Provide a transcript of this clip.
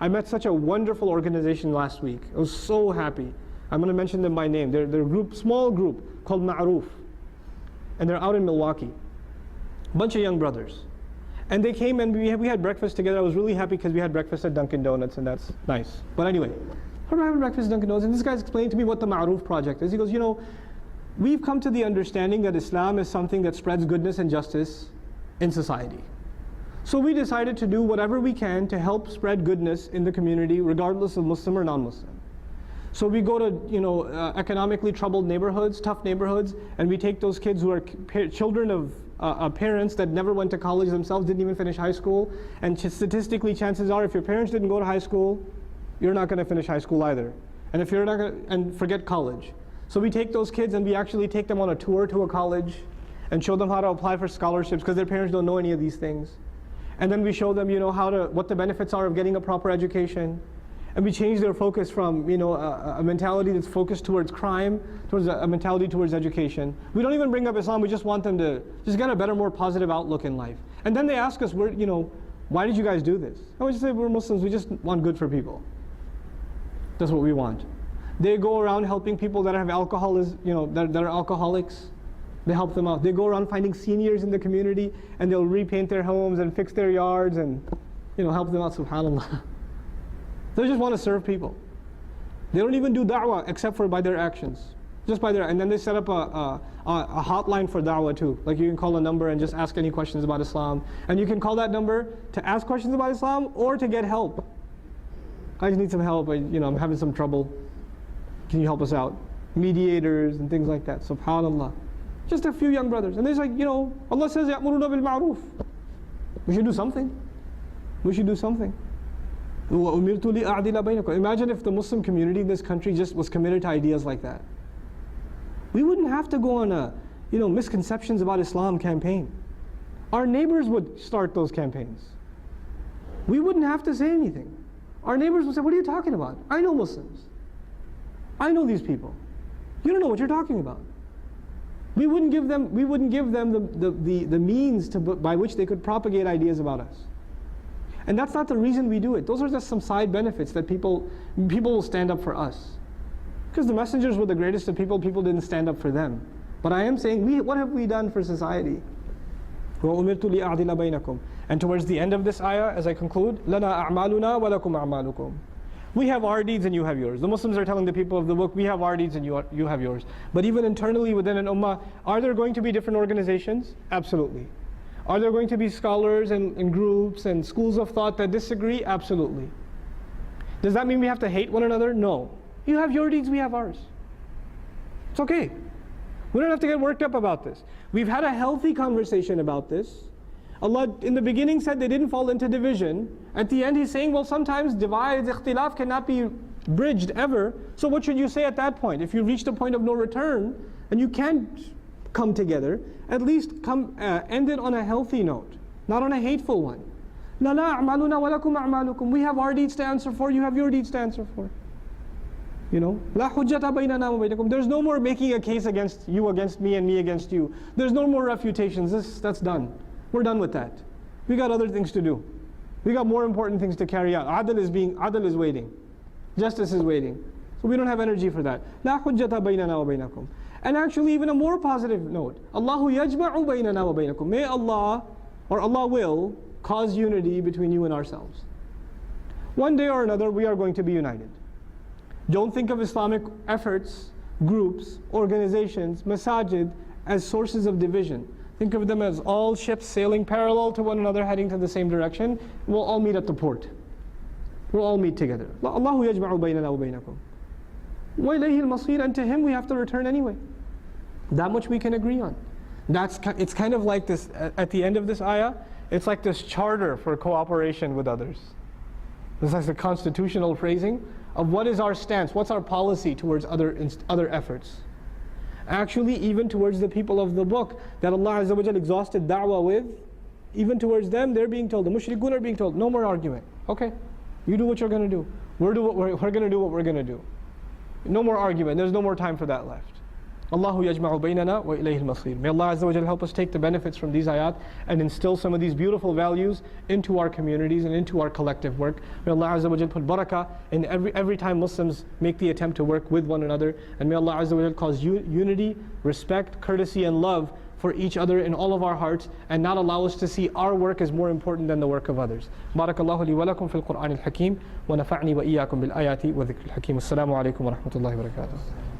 I met such a wonderful organization last week. I was so happy. I'm going to mention them by name. They're a group, small group called Ma'roof. And they're out in Milwaukee. Bunch of young brothers. And they came and we had breakfast together. I was really happy because we had breakfast at Dunkin' Donuts, and that's nice. But anyway, we're having breakfast at Dunkin' Donuts, and this guy's explained to me what the Ma'roof project is. He goes, you know, we've come to the understanding that Islam is something that spreads goodness and justice in society. So we decided to do whatever we can to help spread goodness in the community, regardless of Muslim or non-Muslim. So we go to, you know, economically troubled neighborhoods, tough neighborhoods, and we take those kids who are children of parents that never went to college themselves, didn't even finish high school. And statistically, chances are, if your parents didn't go to high school, you're not going to finish high school either. And if you're not going to, and forget college. So we take those kids and we actually take them on a tour to a college and show them how to apply for scholarships because their parents don't know any of these things. And then we show them, you know, what the benefits are of getting a proper education. And we change their focus from, you know, a mentality that's focused towards crime, towards a mentality towards education. We don't even bring up Islam, we just want them to just get a better, more positive outlook in life. And then they ask us, you know, why did you guys do this? And we just say, we're Muslims, we just want good for people. That's what we want. They go around helping people that have alcoholism, you know, that are alcoholics. They help them out. They go around finding seniors in the community and they'll repaint their homes and fix their yards and, you know, help them out, subhanAllah. They just want to serve people. They don't even do da'wah except for by their actions. Just by their, and then they set up a hotline for da'wah too. Like you can call a number and just ask any questions about Islam. And you can call that number to ask questions about Islam or to get help. I just need some help, I'm having some trouble. Can you help us out? Mediators and things like that, subhanAllah. Just a few young brothers. And they're like, you know, Allah says, يَأْمُرُونَ بِالْمَعْرُوفِ. We should do something. We should do something. وَأُمِرْتُ لِأَعْدِلَ بَيْنَكُمْ. Imagine if the Muslim community in this country just was committed to ideas like that. We wouldn't have to go on a, misconceptions about Islam campaign. Our neighbors would start those campaigns. We wouldn't have to say anything. Our neighbors would say, what are you talking about? I know Muslims. I know these people. You don't know what you're talking about. We wouldn't give them the means by which they could propagate ideas about us. And that's not the reason we do it. Those are just some side benefits that people will stand up for us. Because the messengers were the greatest of people didn't stand up for them. But I am saying, what have we done for society? وَأُمِرْتُ لِأَعْدِلَ بَيْنَكُمْ. And towards the end of this ayah, as I conclude, لَنَا أَعْمَالُنَا وَلَكُمْ أَعْمَالُكُمْ. We have our deeds and you have yours. The Muslims are telling the people of the book, we have our deeds and you have yours. But even internally within an ummah, are there going to be different organizations? Absolutely. Are there going to be scholars and groups and schools of thought that disagree? Absolutely. Does that mean we have to hate one another? No. You have your deeds, we have ours. It's okay. We don't have to get worked up about this. We've had a healthy conversation about this. Allah in the beginning said they didn't fall into division. At the end He's saying, well, sometimes divides, ikhtilaf cannot be bridged ever. So what should you say at that point? If you reached a point of no return and you can't come together, at least end it on a healthy note, not on a hateful one. لَنَا أَعْمَالُنَا وَلَكُمْ أَعْمَالُكُمْ. We have our deeds to answer for, you have your deeds to answer for. لَا حُجَّةَ بَيْنَنَا وَبَيْنَكُمْ. There's no more making a case against you against me and me against you. There's no more refutations. That's done. We're done with that. We got other things to do. We got more important things to carry out. Adl is waiting. Justice is waiting. So we don't have energy for that. لَا حُجَّةَ بَيْنَنَا وَبَيْنَكُمْ. And actually even a more positive note. Allahu yajma'u baynana wa baynakum. May Allah will cause unity between you and ourselves. One day or another we are going to be united. Don't think of Islamic efforts, groups, organizations, masajid as sources of division. Think of them as all ships sailing parallel to one another heading to the same direction. We'll all meet at the port. We'll all meet together. Allahu yajma'u baynana wa baynakum. Wa ilayhi al-masir, and to Him we have to return anyway. That much we can agree on. It's kind of like this, at the end of this ayah, it's like this charter for cooperation with others. This is like the constitutional phrasing of what is our stance, what's our policy towards other efforts. Actually, even towards the people of the book that Allah Azza wa Jal exhausted da'wah with, even towards them, they're being told, the mushrikun are being told, no more argument. Okay, you do what you're going to do. We're going to do what we're going to do. No more argument. There's no more time for that left. Allahu yajma'u baynana wa ilayhi al-masir. May Allah Azza wa Jal help us take the benefits from these ayat and instill some of these beautiful values into our communities and into our collective work. May Allah Azza wa Jal put barakah in every time Muslims make the attempt to work with one another. And may Allah Azza wa Jal cause unity, respect, courtesy and love for each other in all of our hearts, and not allow us to see our work as more important than the work of others. Barakallahu li walakum fil Qur'an al-Hakim wa nafa'ni wa iyyakum bil ayati wa dhikr al-Hakim. Assalamu alaikum wa rahmatullahi wa barakatuh.